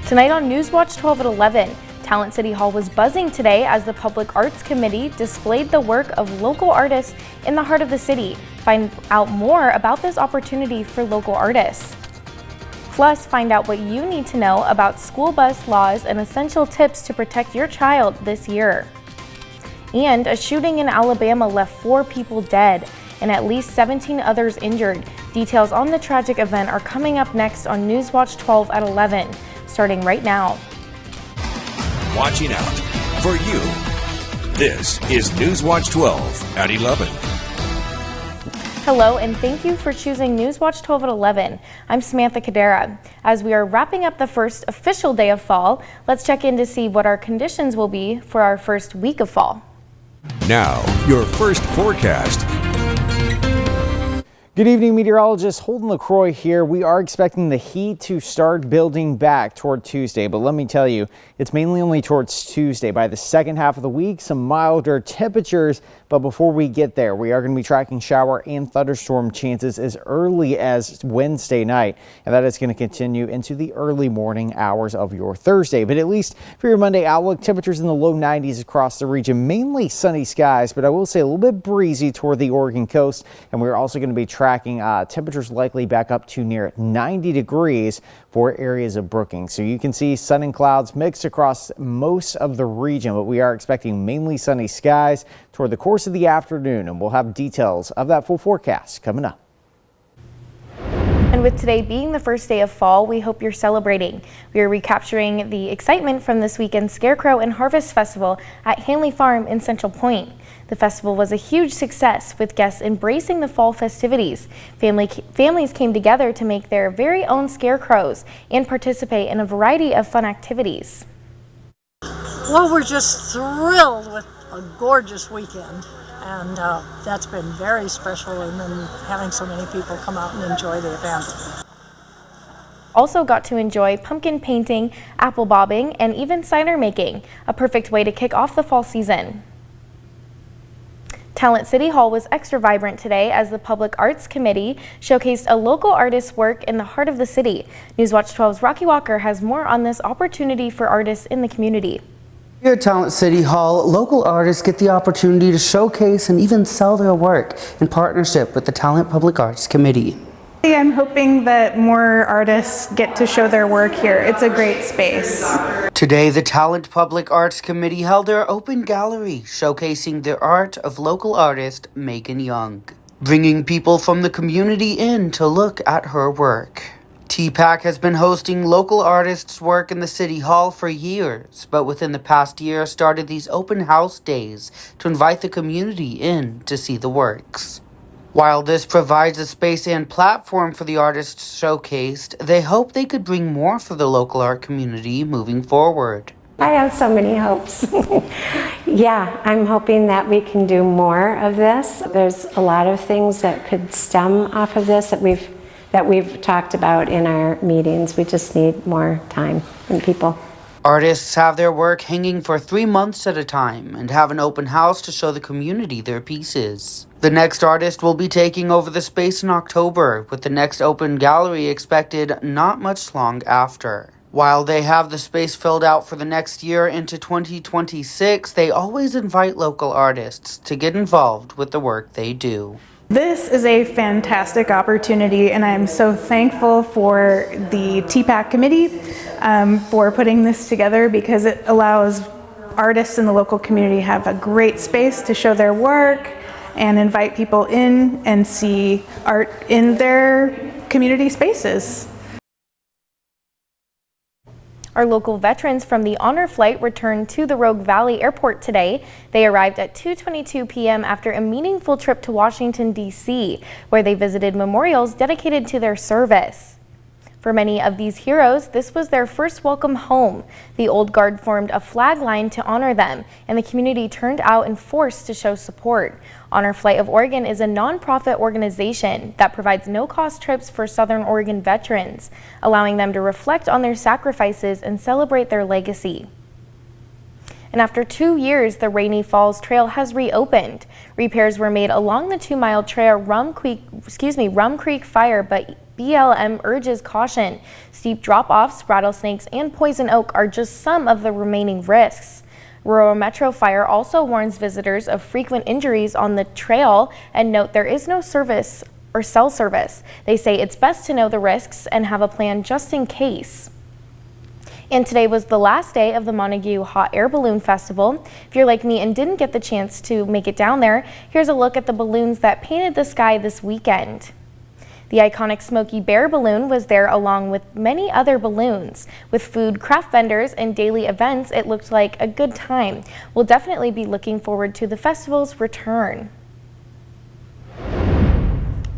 Tonight on Newswatch 12 at 11, Talent City Hall was buzzing today as the Public Arts Committee displayed the work of local artists in the heart of the city. Find out more about this opportunity for local artists. Plus, find out what you need to know about school bus laws and essential tips to protect your child this year. And a shooting in Alabama left 4 people dead and at least 17 others injured. Details on the tragic event are coming up next on Newswatch 12 at 11, starting right now. Watching out for you. This is Newswatch 12 at 11. Hello, and thank you for choosing Newswatch 12 at 11. I'm Samantha Cadera. As we are wrapping up the first official day of fall, let's check in to see what our conditions will be for our first week of fall. Now, your first forecast. Good evening, meteorologist Holden LaCroix here. We are expecting the heat to start building back toward Tuesday, but let me tell you, it's mainly only towards Tuesday. By the second half of the week, some milder temperatures, but before we get there, we are going to be tracking shower and thunderstorm chances as early as Wednesday night, and that is going to continue into the early morning hours of your Thursday. But at least for your Monday outlook, temperatures in the low 90s across the region, mainly sunny skies, but I will say a little bit breezy toward the Oregon coast, and we're also going to be tracking temperatures likely back up to near 90 degrees for areas of Brookings. So you can see sun and clouds mixed across most of the region, but we are expecting mainly sunny skies toward the course of the afternoon, and we'll have details of that full forecast coming up. And with today being the first day of fall, we hope you're celebrating. We are recapturing the excitement from this weekend's Scarecrow and Harvest Festival at Hanley Farm in Central Point. The festival was a huge success, with guests embracing the fall festivities. Families came together to make their very own scarecrows and participate in a variety of fun activities. Well, we're just thrilled with a gorgeous weekend, and that's been very special, and then having so many people come out and enjoy the event. Also got to enjoy pumpkin painting, apple bobbing, and even cider making, a perfect way to kick off the fall season. Talent City Hall was extra vibrant today as the Public Arts Committee showcased a local artist's work in the heart of the city. Newswatch 12's Rocky Walker has more on this opportunity for artists in the community. Here at Talent City Hall, local artists get the opportunity to showcase and even sell their work in partnership with the Talent Public Arts Committee. I'm hoping that more artists get to show their work here. It's a great space. Today, the Talent Public Arts Committee held their open gallery, showcasing the art of local artist Megan Young, bringing people from the community in to look at her work. TPAC has been hosting local artists' work in the City Hall for years, but within the past year started these open house days to invite the community in to see the works. While this provides a space and platform for the artists showcased, they hope they could bring more for the local art community moving forward. I have so many hopes. Yeah, I'm hoping that we can do more of this. There's a lot of things that could stem off of this that we've talked about in our meetings. We just need more time and people. Artists have their work hanging for 3 months at a time and have an open house to show the community their pieces. The next artist will be taking over the space in October, with the next open gallery expected not much long after. While they have the space filled out for the next year into 2026, they always invite local artists to get involved with the work they do. This is a fantastic opportunity, and I'm so thankful for the TPAC committee for putting this together, because it allows artists in the local community to have a great space to show their work and invite people in and see art in their community spaces. Our local veterans from the Honor Flight returned to the Rogue Valley Airport today. They arrived at 2:22 p.m. after a meaningful trip to Washington, D.C., where they visited memorials dedicated to their service. For many of these heroes, this was their first welcome home. The Old Guard formed a flag line to honor them, and the community turned out in force to show support. Honor Flight of Oregon is a nonprofit organization that provides no-cost trips for Southern Oregon veterans, allowing them to reflect on their sacrifices and celebrate their legacy. And after 2 years, the Rainy Falls Trail has reopened. Repairs were made along the 2-mile trail Rum Creek Fire, but BLM urges caution. Steep drop-offs, rattlesnakes, and poison oak are just some of the remaining risks. Rural Metro Fire also warns visitors of frequent injuries on the trail and note there is no service or cell service. They say it's best to know the risks and have a plan just in case. And today was the last day of the Montague Hot Air Balloon Festival. If you're like me and didn't get the chance to make it down there, here's a look at the balloons that painted the sky this weekend. The iconic Smokey Bear balloon was there along with many other balloons. With food, craft vendors, and daily events, it looked like a good time. We'll definitely be looking forward to the festival's return.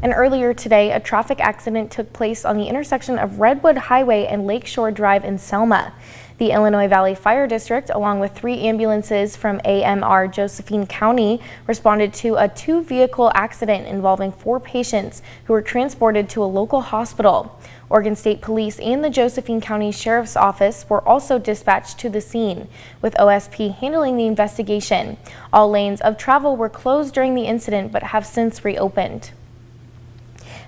And earlier today, a traffic accident took place on the intersection of Redwood Highway and Lakeshore Drive in Selma. The Illinois Valley Fire District, along with 3 ambulances from AMR Josephine County, responded to a 2-vehicle accident involving 4 patients who were transported to a local hospital. Oregon State Police and the Josephine County Sheriff's Office were also dispatched to the scene, with OSP handling the investigation. All lanes of travel were closed during the incident but have since reopened.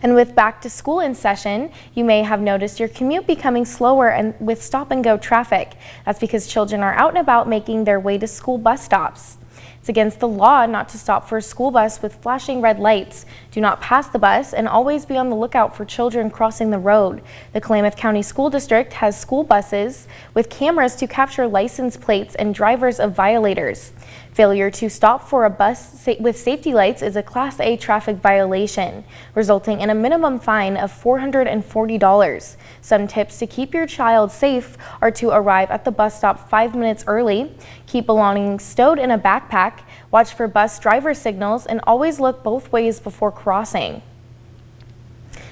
And with back to school in session, you may have noticed your commute becoming slower and with stop-and-go traffic. That's because children are out and about making their way to school bus stops. It's against the law not to stop for a school bus with flashing red lights. Do not pass the bus and always be on the lookout for children crossing the road. The Klamath County School District has school buses with cameras to capture license plates and drivers of violators. Failure to stop for a bus with safety lights is a Class A traffic violation, resulting in a minimum fine of $440. Some tips to keep your child safe are to arrive at the bus stop 5 minutes early, keep belongings stowed in a backpack, watch for bus driver signals, and always look both ways before crossing.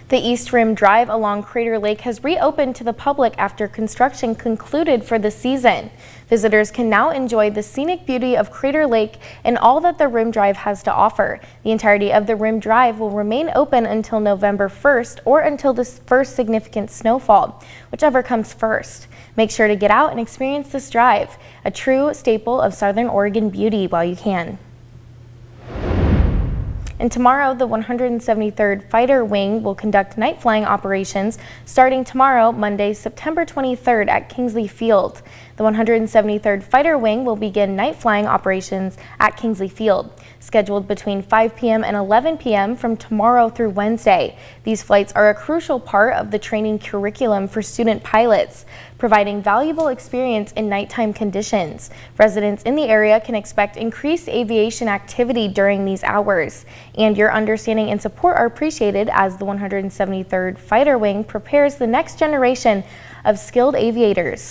The East Rim Drive along Crater Lake has reopened to the public after construction concluded for the season. Visitors can now enjoy the scenic beauty of Crater Lake and all that the Rim Drive has to offer. The entirety of the Rim Drive will remain open until November 1st or until the first significant snowfall, whichever comes first. Make sure to get out and experience this drive, a true staple of Southern Oregon beauty while you can. And tomorrow, the 173rd Fighter Wing will conduct night flying operations starting tomorrow, Monday, September 23rd at Kingsley Field. The 173rd Fighter Wing will begin night flying operations at Kingsley Field, scheduled between 5 p.m. and 11 p.m. from tomorrow through Wednesday. These flights are a crucial part of the training curriculum for student pilots, providing valuable experience in nighttime conditions. Residents in the area can expect increased aviation activity during these hours, and your understanding and support are appreciated as the 173rd Fighter Wing prepares the next generation of skilled aviators.